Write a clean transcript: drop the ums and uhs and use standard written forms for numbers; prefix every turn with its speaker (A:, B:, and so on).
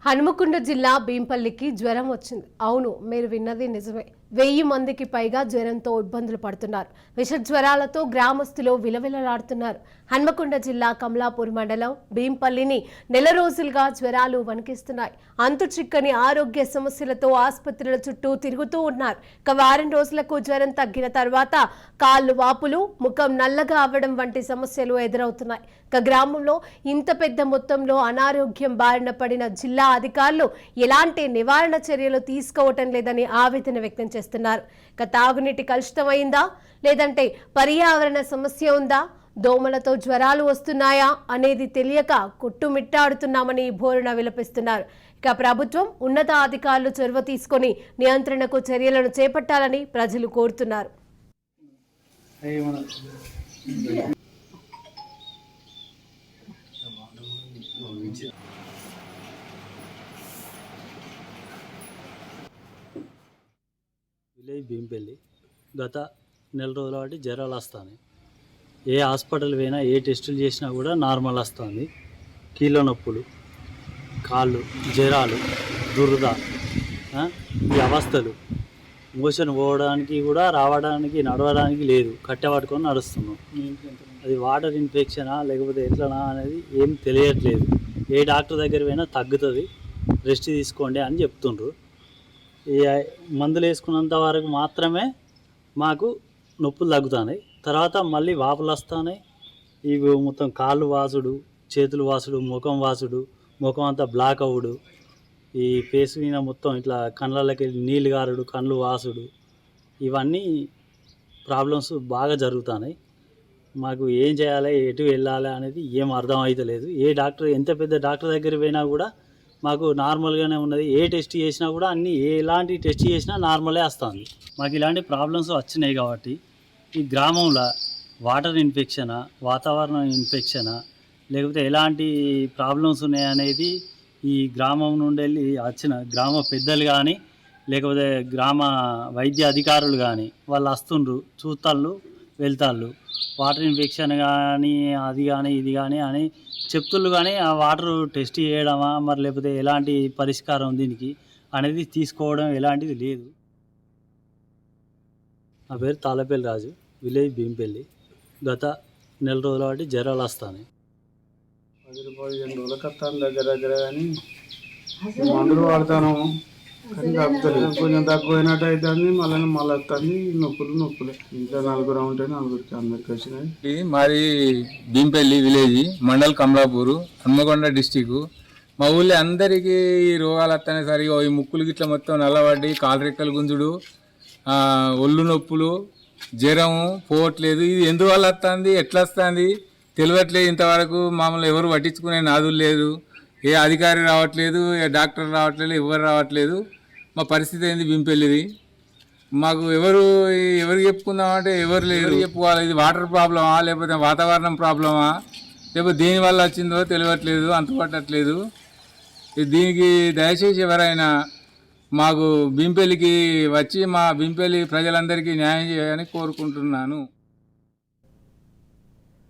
A: హనుమకొండ జిల్లా భీంపల్లికి జ్వరం వచ్చింది. అవును, మీరు విన్నది నిజమే. 1000 మందికి పైగా జ్వరంతో ఇబ్బందులు పడుతున్నారు. విష జ్వరాలతో గ్రామస్తులు విలవిలలాడుతున్నారు. హనుమకొండ జిల్లా కమలాపూర్ మండలం భీంపల్లిని నెల రోజులుగా జ్వరాలు వణికిస్తున్నాయి. అంతు చిక్కని ఆరోగ్య సమస్యలతో ఆసుపత్రుల చుట్టూ తిరుగుతూ ఉన్నారు. వారం రోజులకు జ్వరం తగ్గిన తర్వాత కాళ్ళు వాపులు, ముఖం నల్లగా అవ్వడం వంటి సమస్యలు ఎదురవుతున్నాయి. గ్రామంలో ఇంత పెద్ద మొత్తంలో అనారోగ్యం బారిన పడిన జిల్లా అధికారులు ఎలాంటి నివారణ చర్యలు తీసుకోవటం లేదని ఆవేదన వ్యక్తం చేస్తున్నారు. తాగునీటి కలుషితమైందా, లేదంటే పర్యావరణ సమస్య ఉందా, దోమలతో జ్వరాలు వస్తున్నాయా అనేది తెలియక కొట్టుమిట్టాడుతున్నామని బోరున విలపిస్తున్నారు. ప్రభుత్వం ఉన్నతాధికారులు చొరవ తీసుకొని నియంత్రణకు చర్యలను చేపట్టాలని ప్రజలు కోరుతున్నారు.
B: విలేజ్ భీంపల్లి గత నెల రోజుల బట్టి జ్వరాలు వస్తాయి. ఏ హాస్పిటల్ పోయినా ఏ టెస్టులు చేసినా కూడా నార్మల్ వస్తుంది. కీళ్ళ నొప్పులు, కాళ్ళు, జ్వరాలు, దురద, ఈ అవస్థలు, మోషన్ పోవడానికి కూడా రావడానికి నడవడానికి లేదు, కట్టె పట్టుకొని నడుస్తున్నాం. అది వాటర్ ఇన్ఫెక్షనా లేకపోతే ఎట్లనా అనేది ఏం తెలియట్లేదు. ఏ డాక్టర్ దగ్గర పోయినా తగ్గుతుంది, రెస్ట్ తీసుకోండి అని చెప్తుండ్రు. ఈ మందులు వేసుకున్నంత వరకు మాత్రమే మాకు నొప్పులు తగ్గుతున్నాయి. తర్వాత మళ్ళీ వాపులు వస్తున్నాయి. ఇవి మొత్తం కాళ్ళు వాసుడు, చేతులు వాసుడు, ముఖం వాసుడు, ముఖం అంతా బ్లాక్ అవ్వడు, ఈ ఫేస్ మీద మొత్తం ఇట్లా కళ్ళకి నీళ్ళు గారుడు, కళ్ళు వాసుడు, ఇవన్నీ ప్రాబ్లమ్స్ బాగా జరుగుతున్నాయి. మాకు ఏం చేయాలి, ఎటు వెళ్ళాలి అనేది ఏం అర్థం అవుతలేదు. ఏ డాక్టర్, ఎంత పెద్ద డాక్టర్ దగ్గర పోయినా కూడా మాకు నార్మల్గానే ఉన్నది. ఏ టెస్ట్ చేసినా కూడా అన్నీ ఎలాంటి టెస్ట్ చేసినా నార్మలే వస్తుంది. మాకు ఇలాంటి ప్రాబ్లమ్స్ వచ్చినాయి కాబట్టి ఈ గ్రామంలో వాటర్ ఇన్ఫెక్షనా, వాతావరణ ఇన్ఫెక్షనా, లేకపోతే ఎలాంటి ప్రాబ్లమ్స్ ఉన్నాయనేది ఈ గ్రామం నుండి వెళ్ళి వచ్చిన గ్రామ పెద్దలు కానీ లేకపోతే గ్రామ వైద్య అధికారులు కానీ వాళ్ళు వస్తుండ్రు, చూస్తాళ్ళు, వెళ్తాళ్ళు. వాటర్ ఇన్ఫెక్షన్ కానీ అది కానీ ఇది కానీ అని చెప్తుళ్ళు, కానీ ఆ వాటర్ టెస్ట్ చేయడమా మరి లేకపోతే ఎలాంటి పరిష్కారం దీనికి అనేది తీసుకోవడం ఎలాంటిది లేదు. నా పేరు తాళపల్లి రాజు, విలేజ్ భీంపల్లి. గత నెల రోజుల బట్టి జ్వరాలు వస్తాయి.
C: 10-15 రోజులకు వస్తాను దగ్గర కానీ మందులు వాడతాను, కానీ తగ్గుతుంది. కొంచెం తక్కువైనట్టు అవుతుంది, మళ్ళీ వస్తుంది. నొప్పులే. ఇంట్లో నలుగురు ఉంటే నలుగురికి అందరికి వచ్చినాయి.
D: మాది భీంపల్లి విలేజ్, మండల్ కమలాపూరు, హన్మకొండ డిస్టిక్. మా ఊళ్ళో అందరికీ ఈ రోగాలు వస్తాయి. సరిగా ఈ ముక్కులు గిట్ల మొత్తం నల్లబడి, కాలు రెక్కలు గుంజుడు, ఒళ్ళు నొప్పులు, జ్వరము పోవట్లేదు. ఇది ఎందువల్ల వస్తుంది, ఎట్లా వస్తుంది తెలియట్లేదు. ఇంతవరకు మామూలు ఎవరు పట్టించుకునే నాదులు లేదు. ఏ అధికారి రావట్లేదు, ఏ డాక్టర్ రావట్లేదు, ఎవరు రావట్లేదు. మా పరిస్థితి ఏంది భీంపల్లిది? మాకు ఎవరు చెప్పుకుందామంటే ఎవరు చెప్పుకోవాలి. ఇది వాటర్ ప్రాబ్లమా లేకపోతే వాతావరణం ప్రాబ్లమా లేకపోతే దేనివల్ల వచ్చిందో తెలియట్లేదు, అంతుపట్టట్లేదు. దీనికి దయచేసి ఎవరైనా మాకు భీంపల్లికి వచ్చి మా భీంపల్లి ప్రజలందరికీ న్యాయం చేయాలని కోరుకుంటున్నాను.